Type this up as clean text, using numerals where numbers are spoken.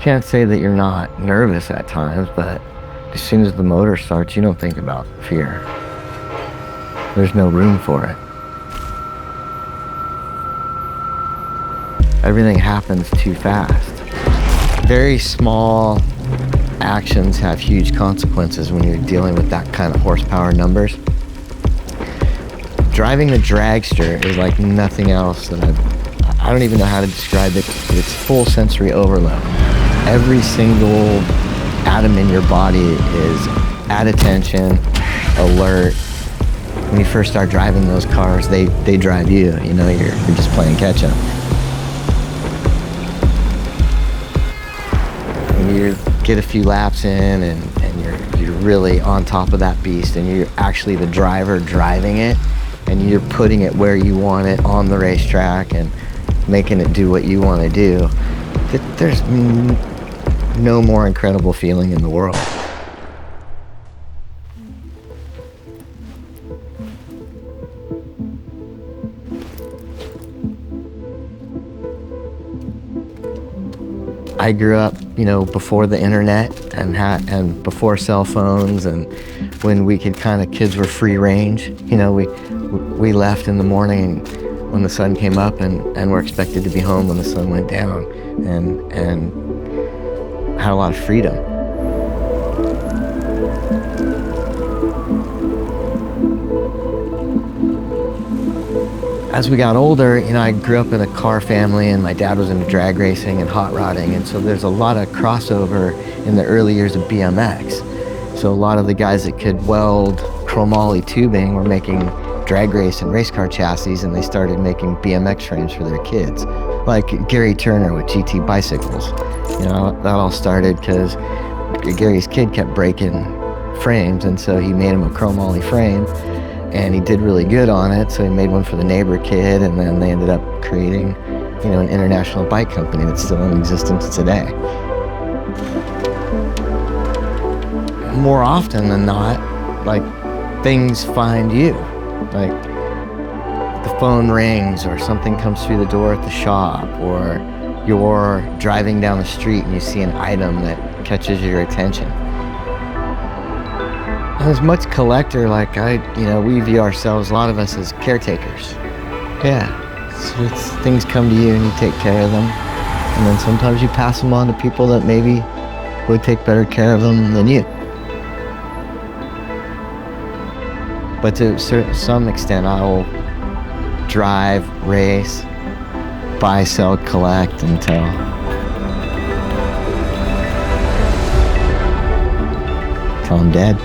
can't say that you're not nervous at times, but as soon as the motor starts, you don't think about fear. There's no room for it. Everything happens too fast. Very small actions have huge consequences when you're dealing with that kind of horsepower numbers. Driving the dragster is like nothing else that I don't even know how to describe it. It's full sensory overload. Every single atom in your body is at attention, alert. When you first start driving those cars, they drive you. You know, you're just playing catch up. When you get a few laps in and you're really on top of that beast and you're actually the driver driving it and you're putting it where you want it on the racetrack and making it do what you want to do, there's no more incredible feeling in the world. I grew up, you know, before the internet and before cell phones, and when kids were free range. You know, we left in the morning when the sun came up and were expected to be home when the sun went down, and had a lot of freedom. As we got older, you know, I grew up in a car family and my dad was into drag racing and hot rodding, and so there's a lot of crossover in the early years of BMX. So a lot of the guys that could weld chromoly tubing were making drag race and race car chassis, and they started making BMX frames for their kids. Like Gary Turner with GT bicycles. You know, that all started because Gary's kid kept breaking frames, and so he made him a chromoly frame, and he did really good on it, so he made one for the neighbor kid, and then they ended up creating, you know, an international bike company that's still in existence today. More often than not, like, things find you. Like, the phone rings or something comes through the door at the shop, or you're driving down the street and you see an item that catches your attention. As much collector, like we view ourselves, a lot of us, as caretakers. Yeah, it's things come to you and you take care of them, and then sometimes you pass them on to people that maybe would take better care of them than you. But to some extent, I will drive, race, buy, sell, collect until I'm dead.